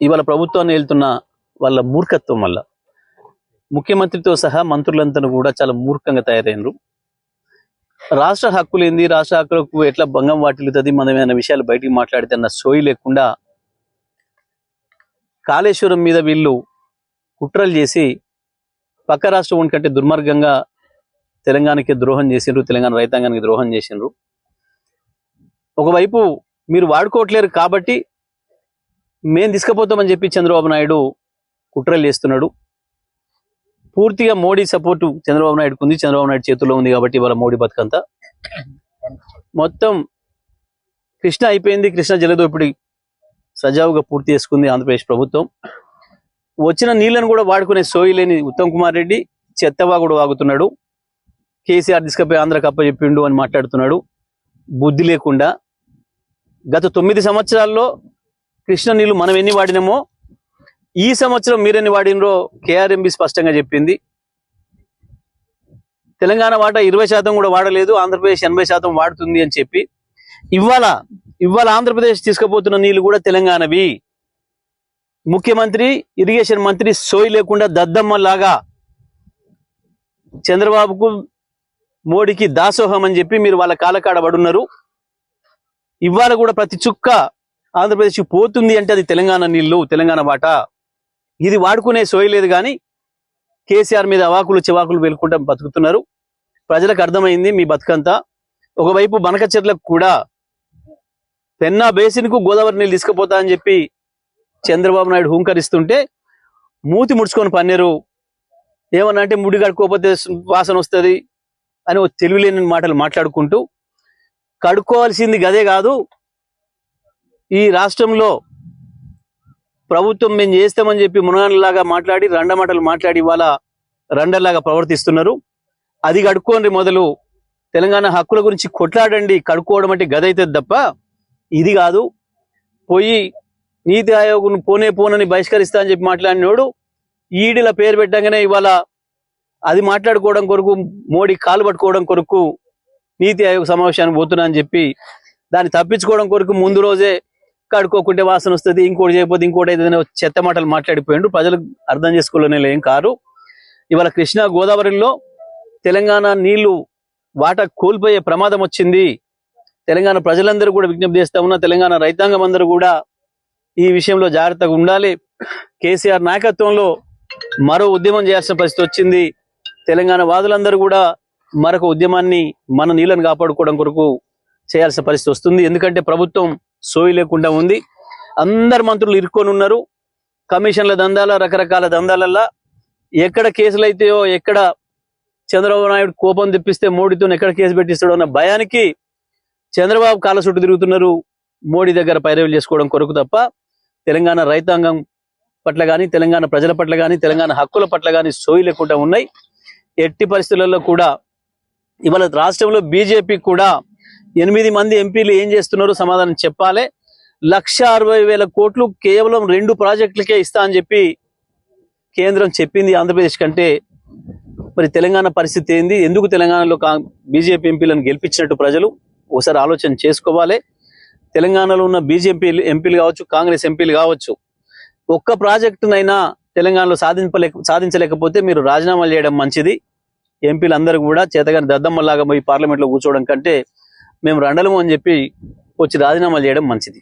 ఇవాళ ప్రభుత్వాన్ని వెళ్తున్న వాళ్ళ మూర్ఖత్వం వల్ల ముఖ్యమంత్రితో సహా మంత్రులంతా కూడా చాలా మూర్ఖంగా తయారైనరు. రాష్ట్ర హక్కులు ఏంది, రాష్ట్ర హక్కులకు ఎట్లా భంగం వాటిల్లుతుంది, మనం ఏమైనా విషయాలు బయటికి మాట్లాడితే అన్న సోయి లేకుండా కాళేశ్వరం మీద వీళ్ళు కుట్రలు చేసి పక్క రాష్ట్రం కంటే దుర్మార్గంగా తెలంగాణకి ద్రోహం చేసిండ్రు, తెలంగాణ రైతాంగానికి ద్రోహం చేసిండ్రు. ఒకవైపు మీరు వాడుకోవట్లేరు కాబట్టి మేము తీసుకుపోతామని చెప్పి చంద్రబాబు నాయుడు కుట్రలు చేస్తున్నాడు. పూర్తిగా మోడీ సపోర్టు చంద్రబాబు నాయుడుకు ఉంది, చంద్రబాబు నాయుడు చేతుల్లో ఉంది కాబట్టి ఇవాళ మోడీ బతుకంతా మొత్తం కృష్ణ అయిపోయింది. కృష్ణ జలదోపిడి సజావుగా పూర్తి చేసుకుంది ఆంధ్రప్రదేశ్ ప్రభుత్వం. వచ్చిన నీళ్లను కూడా వాడుకునే సోయి లేని ఉత్తమ్ కుమార్ రెడ్డి చెత్తవాగుడు వాగుతున్నాడు. కేసీఆర్ తీసుకుపోయి ఆంధ్రకు అప్పచెప్పిండు అని మాట్లాడుతున్నాడు. బుద్ధి లేకుండా గత 9 సంవత్సరాల్లో కృష్ణ నీళ్లు మనం ఎన్ని వాడినామో ఈ సంవత్సరం మీరెన్ని వాడినరో కేఆర్ఎంబి స్పష్టంగా చెప్పింది. తెలంగాణ వాటా 20% కూడా వాడలేదు, ఆంధ్రప్రదేశ్ 80% వాడుతుంది అని చెప్పి ఇవాళ ఆంధ్రప్రదేశ్ తీసుకుపోతున్న నీళ్లు కూడా తెలంగాణవి. ముఖ్యమంత్రి, ఇరిగేషన్ మంత్రి సోయి లేకుండా దద్దమ్మలాగా చంద్రబాబుకు మోడీకి దాసోహం అని చెప్పి మీరు వాళ్ళ కాలకాడ పడున్నారు. ఇవాళ కూడా ప్రతి చుక్క ఆంధ్రప్రదేశ్కి పోతుంది అంటే అది తెలంగాణ నీళ్లు, తెలంగాణ వాటా. ఇది వాడుకునే సోయి లేదు. కానీ కేసీఆర్ మీద అవాకులు చివాకులు వెలుకుంటా బతుకుతున్నారు. ప్రజలకు అర్థమైంది మీ బతుకంతా. ఒకవైపు బనకచెర్లకు కూడా పెన్నా బేసిన్కు గోదావరి నీళ్ళు తీసుకుపోతా అని చెప్పి చంద్రబాబు నాయుడు హుంకరిస్తుంటే మూతి ముడుచుకొని పన్నీరు. ఏమన్నా అంటే ముడి కడుక్కోకపోతే వాసన వస్తుంది అని తెలివిలేని మాటలు మాట్లాడుకుంటూ, కడుక్కోవాల్సింది గదే కాదు, ఈ రాష్ట్రంలో ప్రభుత్వం మేము చేస్తామని చెప్పి మునగాళ్ళలాగా మాట్లాడి రండమాటలు మాట్లాడి ఇవాళ రండల్లాగా ప్రవర్తిస్తున్నారు. అది కడుక్కోండి, మొదలు తెలంగాణ హక్కుల గురించి కొట్లాడండి. కడుక్కోవడం అంటే గదైతుంది తప్ప ఇది కాదు. పోయి నీతి ఆయోగ్ను పోనని బహిష్కరిస్తా అని చెప్పి మాట్లాడినోడు ఈడిల పేరు పెట్టగానే ఇవాళ అది మాట్లాడుకోవడం కొరకు, మోడీ కాలు పట్టుకోవడం కొరకు నీతి ఆయోగ్ సమావేశానికి పోతున్నా అని చెప్పి దాన్ని తప్పించుకోవడం కొరకు ముందు రోజే కడుక్కోకుంటే వాసన వస్తుంది, ఇంకోటి చేయకపోతే ఇంకోటి అయితే చెత్త మాటలు మాట్లాడిపోయిండు. ప్రజలు అర్థం చేసుకోలేనే ఏం కారు. ఇవాళ కృష్ణా గోదావరిలో తెలంగాణ నీళ్లు వాటా కోల్పోయే ప్రమాదం వచ్చింది. తెలంగాణ ప్రజలందరూ కూడా విజ్ఞప్తి చేస్తా ఉన్నా, తెలంగాణ రైతాంగం అందరూ కూడా ఈ విషయంలో జాగ్రత్తగా ఉండాలి. కేసీఆర్ నాయకత్వంలో మరో ఉద్యమం చేయాల్సిన పరిస్థితి వచ్చింది. తెలంగాణ వాదులందరూ కూడా మరొక ఉద్యమాన్ని, మన నీళ్లను కాపాడుకోవడం కొరకు చేయాల్సిన పరిస్థితి వస్తుంది. ఎందుకంటే ప్రభుత్వం సోయి లేకుండా ఉంది. అందరు మంత్రులు ఇరుక్కొని ఉన్నారు. కమిషన్ల దందాల, రకరకాల దందాలల్లా ఎక్కడ కేసులు అయితాయో, ఎక్కడ చంద్రబాబు నాయుడు కోపం తెప్పిస్తే మోడీతో ఎక్కడ కేసు పెట్టిస్తాడో అన్న భయానికి చంద్రబాబు కాళ్ళ చుట్టూ తిరుగుతున్నారు. మోడీ దగ్గర పైరవీలు చేసుకోవడం కొరకు తప్ప తెలంగాణ రైతాంగం పట్ల కానీ, తెలంగాణ ప్రజల పట్ల కానీ, తెలంగాణ హక్కుల పట్ల కానీ సోయి లేకుండా ఉన్నాయి. ఎట్టి పరిస్థితులలో కూడా ఇవాళ రాష్ట్రంలో బీజేపీ కూడా 8 మంది ఎంపీలు ఏం చేస్తున్నారో సమాధానం చెప్పాలి. 1,60,000 కోట్లు కేవలం 2 ప్రాజెక్టులకే ఇస్తా అని చెప్పి కేంద్రం చెప్పింది ఆంధ్రప్రదేశ్ కంటే. మరి తెలంగాణ పరిస్థితి ఏంది? ఎందుకు తెలంగాణలో బీజేపీ ఎంపీలను గెలిపించినట్టు ప్రజలు ఒకసారి ఆలోచన చేసుకోవాలి. తెలంగాణలో ఉన్న బీజేపీ ఎంపీలు కావచ్చు, కాంగ్రెస్ ఎంపీలు కావచ్చు, ఒక్క ప్రాజెక్టునైనా తెలంగాణలో సాధించలేకపోతే మీరు రాజీనామాలు చేయడం మంచిది. ఎంపీలందరూ కూడా చేతగాని దద్దమ్మలాగా పోయి పార్లమెంట్లో కూర్చోవడం కంటే మేము రండలము అని చెప్పి వచ్చి రాజీనామాలు చేయడం మంచిది.